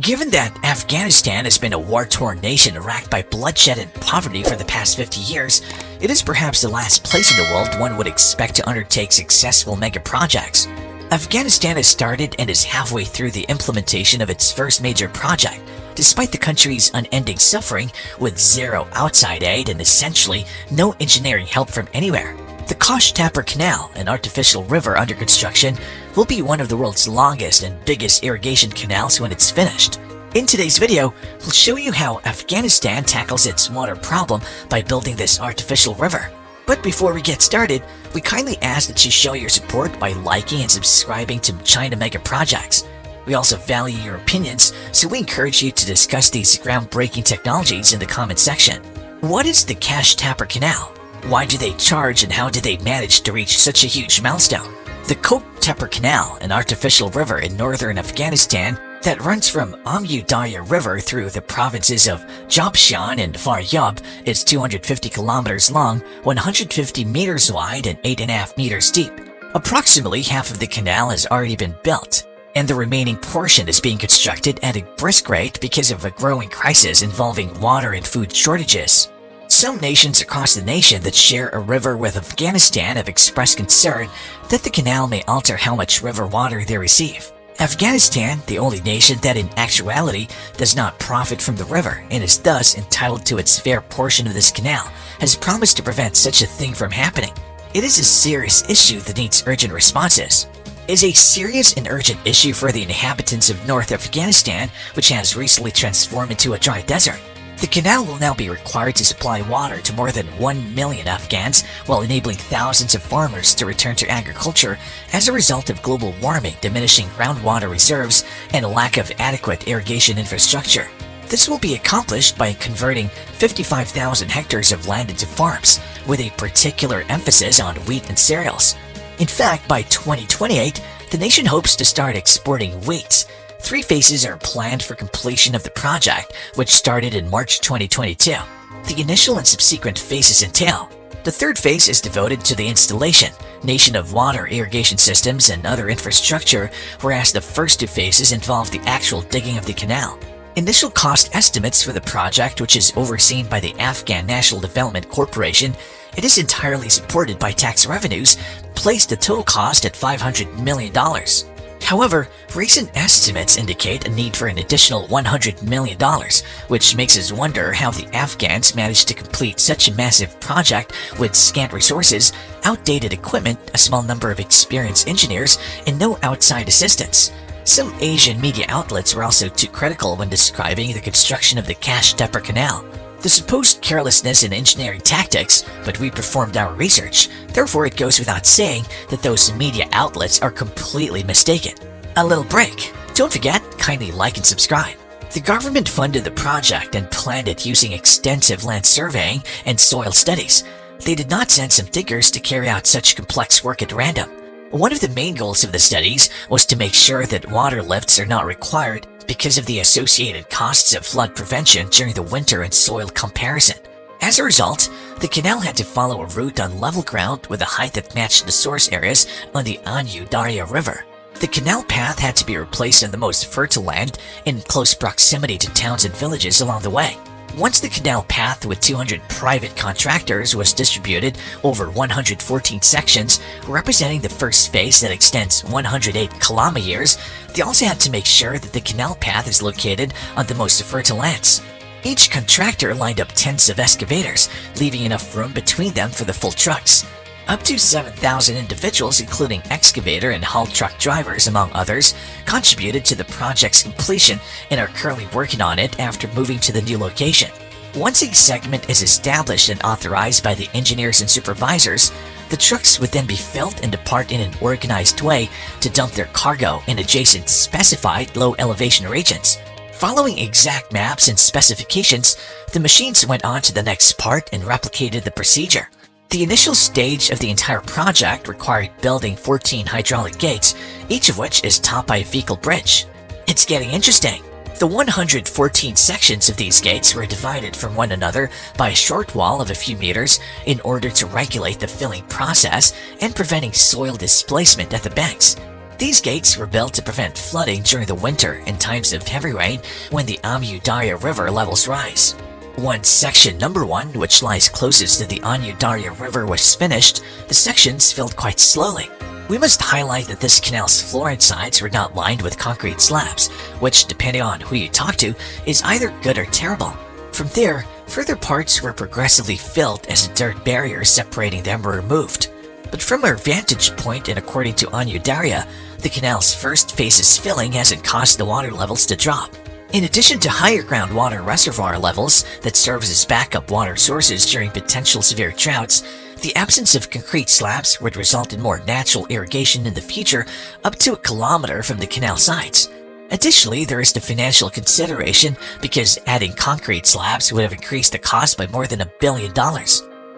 Given that Afghanistan has been a war-torn nation racked by bloodshed and poverty for the past 50 years, it is perhaps the last place in the world one would expect to undertake successful mega projects. Afghanistan has started and is halfway through the implementation of its first major project, despite the country's unending suffering with zero outside aid and essentially no engineering help from anywhere. The Qosh Tepa Canal, an artificial river under construction, will be one of the world's longest and biggest irrigation canals when it's finished. In today's video, we'll show you how Afghanistan tackles its water problem by building this artificial river. But before we get started, we kindly ask that you show your support by liking and subscribing to China Mega Projects. We also value your opinions, so we encourage you to discuss these groundbreaking technologies in the comment section. What is the Qosh Tepa Canal? Why do they charge and how did they manage to reach such a huge milestone? The Qosh Tepa Canal, an artificial river in northern Afghanistan that runs from Amu Darya River through the provinces of Jobshan and Faryab, is 250 kilometers long, 150 meters wide, and 8.5 meters deep. Approximately half of the canal has already been built, and the remaining portion is being constructed at a brisk rate because of a growing crisis involving water and food shortages. Some nations across the nation that share a river with Afghanistan have expressed concern that the canal may alter how much river water they receive. Afghanistan, the only nation that in actuality does not profit from the river and is thus entitled to its fair portion of this canal, has promised to prevent such a thing from happening. It is a serious issue that needs urgent responses. It is a serious and urgent issue for the inhabitants of North Afghanistan, which has recently transformed into a dry desert. The canal will now be required to supply water to more than 1 million Afghans while enabling thousands of farmers to return to agriculture as a result of global warming, diminishing groundwater reserves, and a lack of adequate irrigation infrastructure. This will be accomplished by converting 55,000 hectares of land into farms, with a particular emphasis on wheat and cereals. In fact, by 2028, the nation hopes to start exporting wheat. 3 phases are planned for completion of the project, which started in March 2022. The initial and subsequent phases entail: the third phase is devoted to the installation, nation of water irrigation systems and other infrastructure, whereas the first 2 phases involve the actual digging of the canal. Initial cost estimates for the project, which is overseen by the Afghan National Development Corporation, it is entirely supported by tax revenues, placed the total cost at $500 million. However, recent estimates indicate a need for an additional $100 million, which makes us wonder how the Afghans managed to complete such a massive project with scant resources, outdated equipment, a small number of experienced engineers, and no outside assistance. Some Asian media outlets were also too critical when describing the construction of the Qosh Tepa Canal. The supposed carelessness in engineering tactics, but we performed our research, therefore it goes without saying that those media outlets are completely mistaken. A little break. Don't forget, kindly like and subscribe. The government funded the project and planned it using extensive land surveying and soil studies. They did not send some diggers to carry out such complex work at random. One of the main goals of the studies was to make sure that water lifts are not required because of the associated costs of flood prevention during the winter and soil comparison. As a result, the canal had to follow a route on level ground with a height that matched the source areas on the Amu Darya River. The canal path had to be replaced on the most fertile land in close proximity to towns and villages along the way. Once the canal path with 200 private contractors was distributed over 114 sections, representing the first phase that extends 108 kilometers, they also had to make sure that the canal path is located on the most fertile lands. Each contractor lined up tens of excavators, leaving enough room between them for the full trucks. Up to 7,000 individuals, including excavator and haul truck drivers among others, contributed to the project's completion and are currently working on it after moving to the new location. Once a segment is established and authorized by the engineers and supervisors, the trucks would then be filled and depart in an organized way to dump their cargo in adjacent specified low-elevation regions. Following exact maps and specifications, the machines went on to the next part and replicated the procedure. The initial stage of the entire project required building 14 hydraulic gates, each of which is topped by a vehicle bridge. It's getting interesting. The 114 sections of these gates were divided from one another by a short wall of a few meters in order to regulate the filling process and preventing soil displacement at the banks. These gates were built to prevent flooding during the winter in times of heavy rain when the Amu Darya River levels rise. Once section number 1, which lies closest to the Amu Darya River, was finished, the sections filled quite slowly. We must highlight that this canal's floor and sides were not lined with concrete slabs, which, depending on who you talk to, is either good or terrible. From there, further parts were progressively filled as a dirt barrier separating them were removed. But from our vantage point and according to Amu Darya, the canal's first phase's filling hasn't caused the water levels to drop. In addition to higher groundwater reservoir levels that serve as backup water sources during potential severe droughts, the absence of concrete slabs would result in more natural irrigation in the future up to a kilometer from the canal sides. Additionally, there is the financial consideration because adding concrete slabs would have increased the cost by more than $1 billion.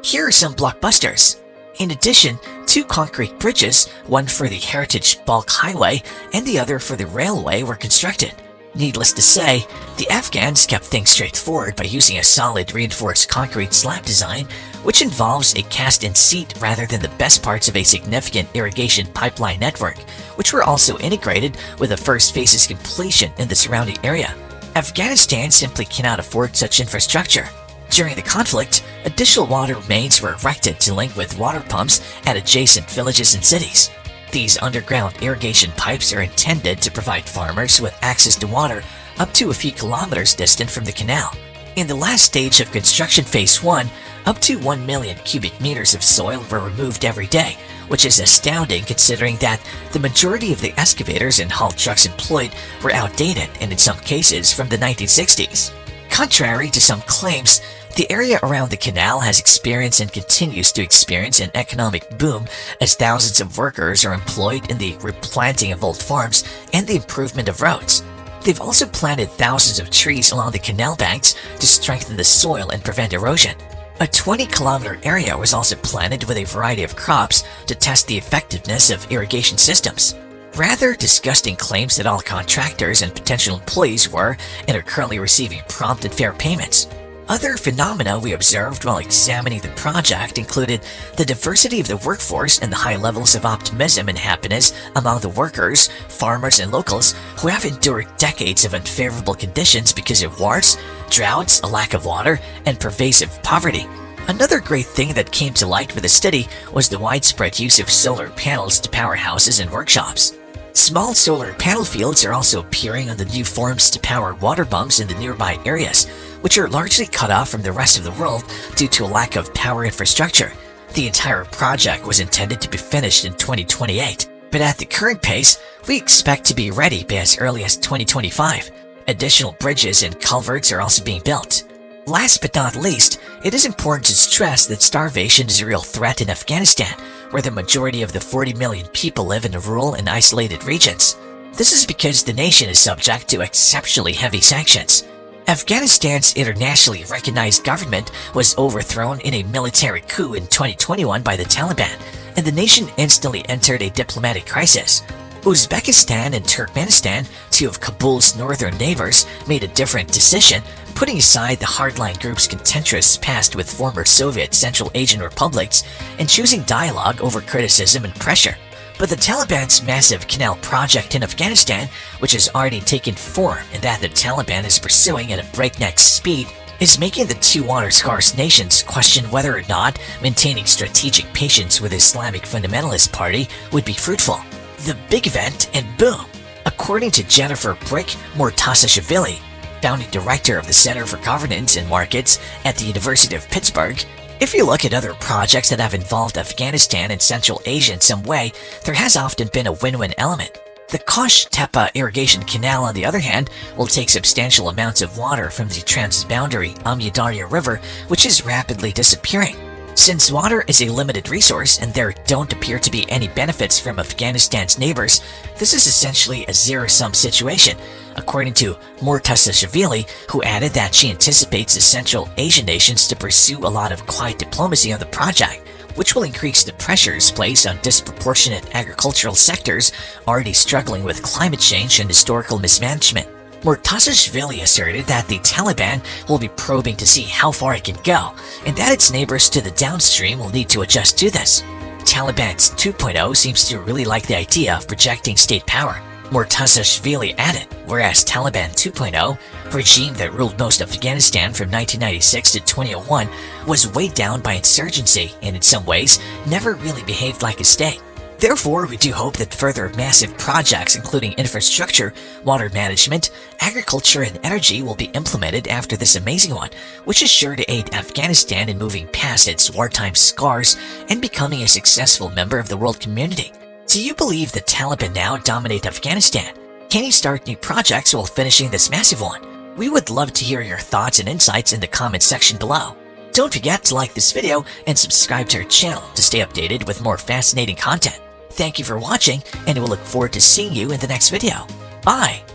Here are some blockbusters. In addition, 2 concrete bridges, one for the Heritage Bulk Highway and the other for the railway, were constructed. Needless to say, the Afghans kept things straightforward by using a solid reinforced concrete slab design, which involves a cast-in seat rather than the best parts of a significant irrigation pipeline network, which were also integrated with the first phase's completion in the surrounding area. Afghanistan simply cannot afford such infrastructure. During the conflict, additional water mains were erected to link with water pumps at adjacent villages and cities. These underground irrigation pipes are intended to provide farmers with access to water up to a few kilometers distant from the canal. In the last stage of construction phase 1, up to 1 million cubic meters of soil were removed every day, which is astounding considering that the majority of the excavators and haul trucks employed were outdated and in some cases from the 1960s. Contrary to some claims, the area around the canal has experienced and continues to experience an economic boom as thousands of workers are employed in the replanting of old farms and the improvement of roads. They've also planted thousands of trees along the canal banks to strengthen the soil and prevent erosion. A 20-kilometer area was also planted with a variety of crops to test the effectiveness of irrigation systems. Rather disgusting claims that all contractors and potential employees were and are currently receiving prompt and fair payments. Other phenomena we observed while examining the project included the diversity of the workforce and the high levels of optimism and happiness among the workers, farmers, and locals who have endured decades of unfavorable conditions because of wars, droughts, a lack of water, and pervasive poverty. Another great thing that came to light with the study was the widespread use of solar panels to power houses and workshops. Small solar panel fields are also appearing on the new farms to power water pumps in the nearby areas, which are largely cut off from the rest of the world due to a lack of power infrastructure. The entire project was intended to be finished in 2028, but at the current pace, we expect to be ready by as early as 2025. Additional bridges and culverts are also being built. Last but not least, it is important to stress that starvation is a real threat in Afghanistan, where the majority of the 40 million people live in rural and isolated regions. This is because the nation is subject to exceptionally heavy sanctions. Afghanistan's internationally recognized government was overthrown in a military coup in 2021 by the Taliban, and the nation instantly entered a diplomatic crisis. Uzbekistan and Turkmenistan, 2 of Kabul's northern neighbors, made a different decision, putting aside the hardline group's contentious past with former Soviet Central Asian republics and choosing dialogue over criticism and pressure. But the Taliban's massive canal project in Afghanistan, which has already taken form and that the Taliban is pursuing at a breakneck speed, is making the 2 water-scarce nations question whether or not maintaining strategic patience with Islamic fundamentalist party would be fruitful. The big event and boom! According to Jennifer Brick Mortasashvili, founding director of the Center for Governance and Markets at the University of Pittsburgh, if you look at other projects that have involved Afghanistan and Central Asia in some way, there has often been a win-win element. The Qosh Tepa irrigation canal, on the other hand, will take substantial amounts of water from the transboundary Amu Darya River, which is rapidly disappearing. Since water is a limited resource and there don't appear to be any benefits from Afghanistan's neighbors, this is essentially a zero-sum situation, according to Mortasashvili, who added that she anticipates the Central Asian nations to pursue a lot of quiet diplomacy on the project, which will increase the pressures placed on disproportionate agricultural sectors already struggling with climate change and historical mismanagement. Mortasashvili asserted that the Taliban will be probing to see how far it can go, and that its neighbors to the downstream will need to adjust to this. Taliban 2.0 seems to really like the idea of projecting state power. Murtazashvili added, whereas Taliban 2.0, regime that ruled most of Afghanistan from 1996 to 2001, was weighed down by insurgency and in some ways never really behaved like a state. Therefore, we do hope that further massive projects including infrastructure, water management, agriculture and energy will be implemented after this amazing one, which is sure to aid Afghanistan in moving past its wartime scars and becoming a successful member of the world community. Do you believe the Taliban now dominate Afghanistan? Can you start new projects while finishing this massive one? We would love to hear your thoughts and insights in the comment section below. Don't forget to like this video and subscribe to our channel to stay updated with more fascinating content. Thank you for watching, and we'll look forward to seeing you in the next video. Bye!